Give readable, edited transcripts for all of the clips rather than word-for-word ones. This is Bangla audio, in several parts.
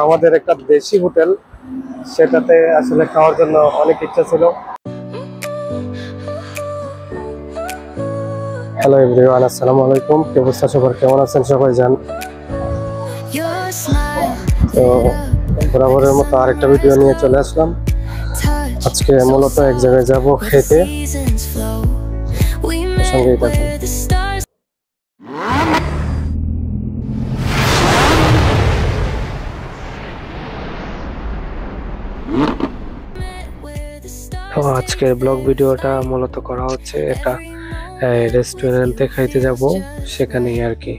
আমাদের একটা দেশি হোটেল, সেটাতে আসলে খাওয়ার জন্য অনেক ইচ্ছা ছিল। হ্যালো এভরিওয়ান, আসসালামু আলাইকুম। কি অবস্থা সবার, কেমন আছেন সবাই? জান তো বরাবরের মতো আরেকটা ভিডিও নিয়ে চলে আসলাম। আজকে মূলত এক জায়গায় যাব খেতে, সঙ্গেই থাকুন। তো আজকের ব্লগ ভিডিওটা মূলত করা হচ্ছে একটা রেস্টুরেন্টে খাইতে যাব, সেখানেই আর কি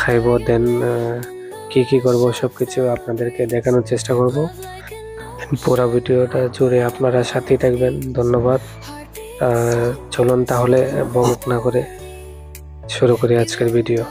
খাইবো, দেন কি করব সবকিছু আপনাদেরকে দেখানোর চেষ্টা করব। পুরো ভিডিওটা জুড়ে আপনারা সাথেই থাকবেন। ধন্যবাদ। চলুন তাহলে বক না করে শুরু করি আজকের ভিডিও।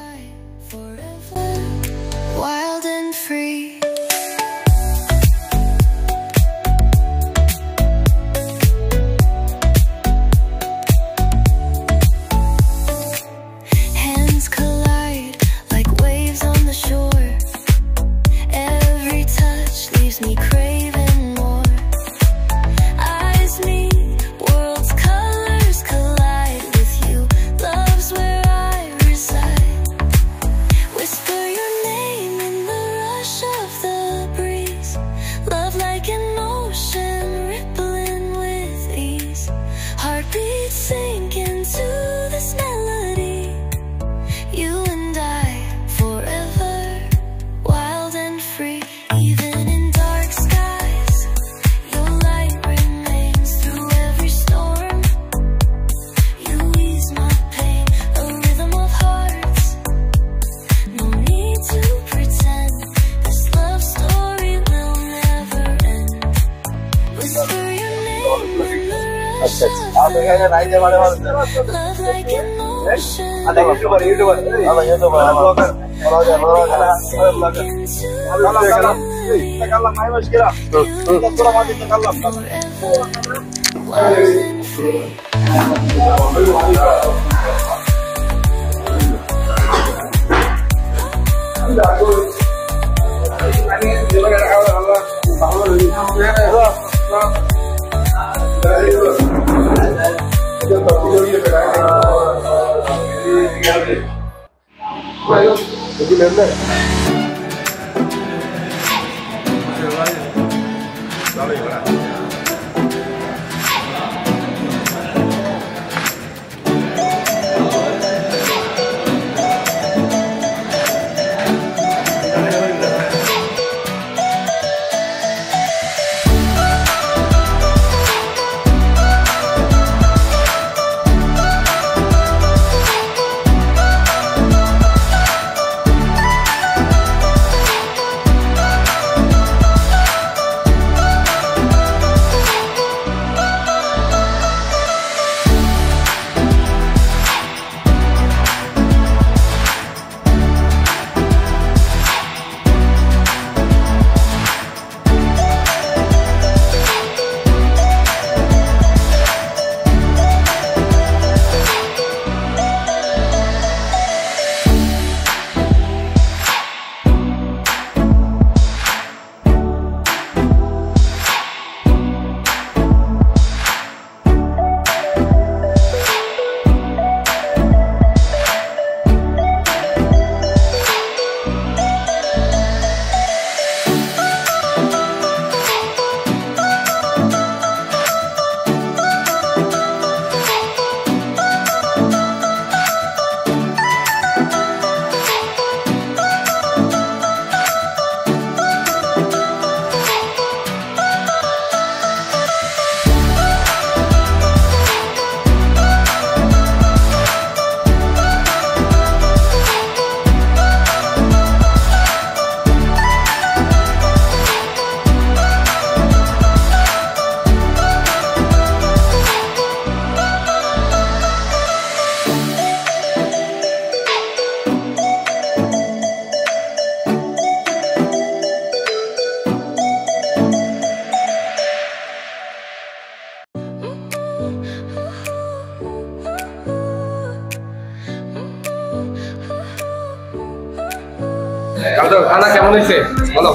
খানা কেমন হয়েছে বলো?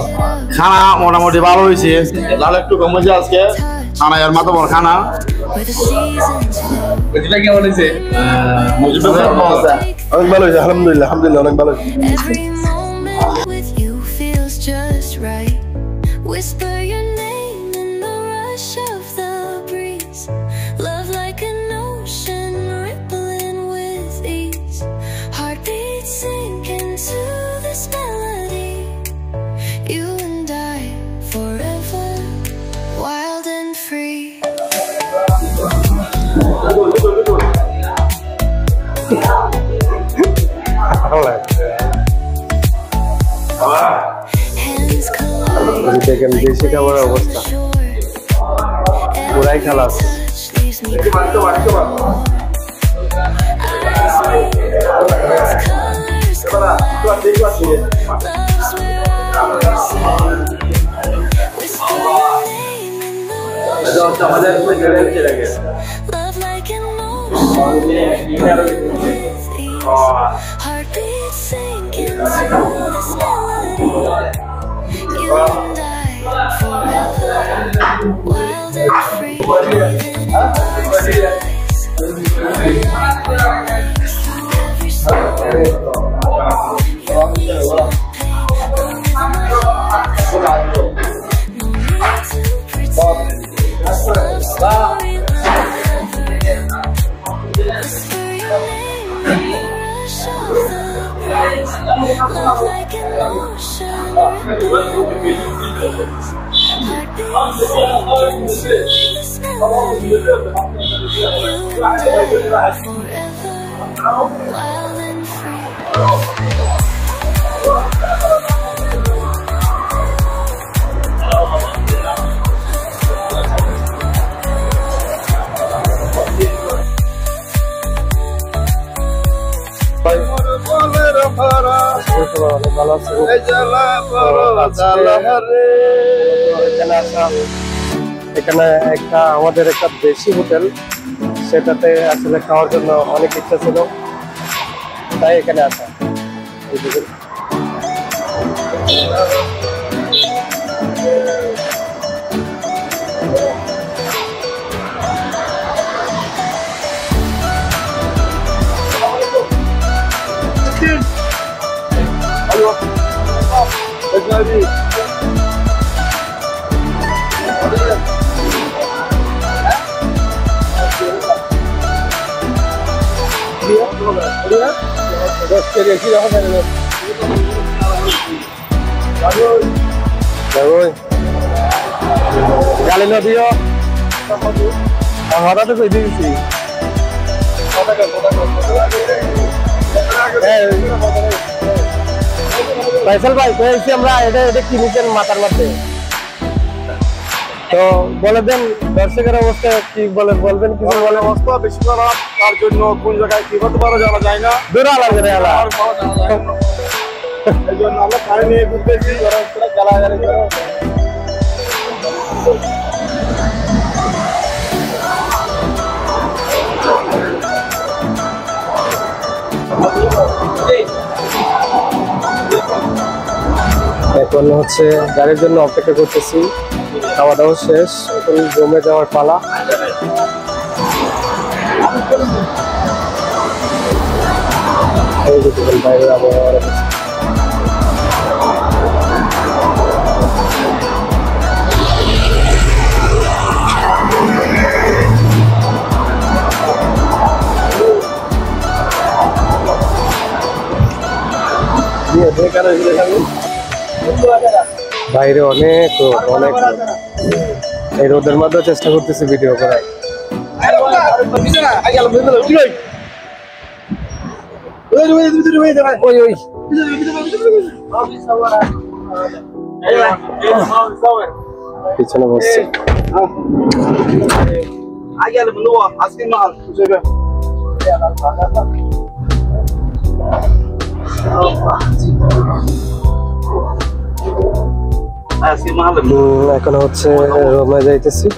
খানা মোটামুটি ভালো হয়েছে, লাল একটু কম হয়েছে আজকে। খানা এর মাথা বড় খানা। মুজিবা কেমন হয়েছে? অনেক ভালো হয়েছে, আলহামদুলিল্লাহ আলহামদুলিল্লাহ অনেক ভালো হয়েছে। Whisper your name in the rush of the breeze. Love like an ocean rippling with ease. Heartbeats sink into this melody. You and I forever, wild and free. Hands collide. দেখেন দেশি খাবার অবস্থা পুরাই খালাস। Leaves me colors collide. Love's where I see. Whisper your name in the rush of the breeze. Love like an ocean with ease. Heartbeats sink into this melody. You and I forever, wild and free. Within our skies, every love like an ocean rippling with ease. Heartbeats sink into this melody. You and I forever, wild and free. এখানে একটা আমাদের একটা দেশি হোটেল, সেটাতে আসলে খাওয়ার জন্য অনেক ইচ্ছা ছিল, তাই এখানে আসা। গালি না দিও, হঠাৎ কই দিয়েছি। ফয়সাল ভাই কয়েছি আমরা এটা এটা কিনেছেন মাথার মধ্যে, তো বলে দেন দর্শকের অবস্থা কি বলবেন কিছু বলে? অবস্থা বেশি খারাপ, তার জন্য কোন জায়গায় কি হতে পারে জানা যায় না। দূর আলাদা এই জন্য আমরা খাই নিয়ে ঘুরতেছি, গালাগালি করে। এখন হচ্ছে গাড়ির জন্য অপেক্ষা করতেছি, খাওয়া দাওয়া শেষ, এখন রুমে যাওয়ার পালা। বাইরের আবহাওয়া বাইরে অনেক রোদ, অনেক রোদ। এই রোদের মধ্যে চেষ্টা করতেছি ভিডিও করার। পিছনে বসছে এখন হচ্ছে রোমে যাইতেছি।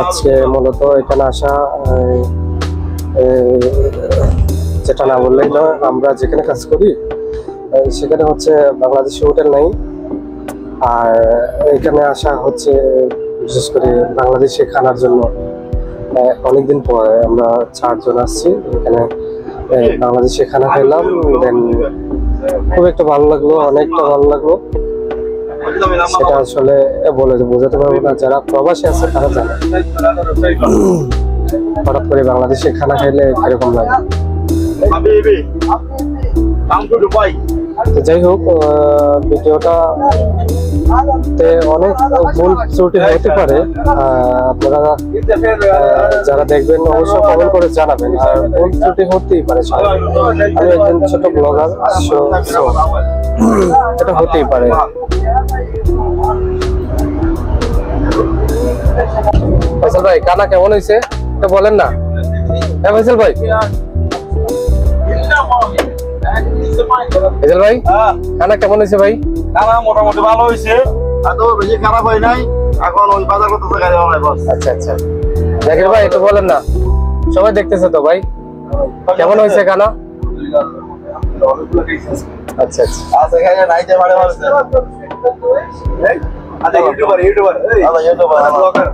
আজকে মূলত এখানে আসা যেটা না বললেই নয়, আমরা যেখানে কাজ করি সেখানে হচ্ছে বাংলাদেশি হোটেল নাই, আর এখানে আসা হচ্ছে বিশেষ করে বাংলাদেশি খানার জন্য। অনেকদিন পরে আমরা 4 জন আসছি এখানে, বাংলাদেশি খানা খেলাম, দেন খুব একটা ভালো লাগলো, অনেকটা ভালো লাগলো। সেটা আসলে বলে বোঝাতে পারবো না, যারা প্রবাসী আছে তারা জানে হঠাৎ করে বাংলাদেশি খানা খেলে কিরকম লাগে। তো যাই হোক, ভিডিওটা অনেক ভুল ত্রুটি হতে পারে, আপনারা যারা দেখবেন অবশ্যই কমেন্ট করে জানাবেন, আর ভুল ত্রুটি হতেই পারে। আমি একজন ছোট ব্লগার, এটা হতেই পারে। ফয়সাল ভাই খানা কেমন হয়েছে এটা বলেন না। হ্যাঁ ফয়সাল ভাই, ফয়সাল ভাই খানা কেমন হয়েছে ভাই? খানা মোটামুটি ভালো হয়েছে, এত বেশি খারাপ হয় নাই। এখন ওই বাজার করতেছে গাড়ি বানাই বস। আচ্ছা আচ্ছা, জাকির ভাই একটু বলেন না, সবাই দেখতেছে তো ভাই, কেমন হয়েছে খানা? আচ্ছা আচ্ছা, আচ্ছা খাই নাই যে মানে বলছে আচ্ছা ইউটিউবার ব্লগার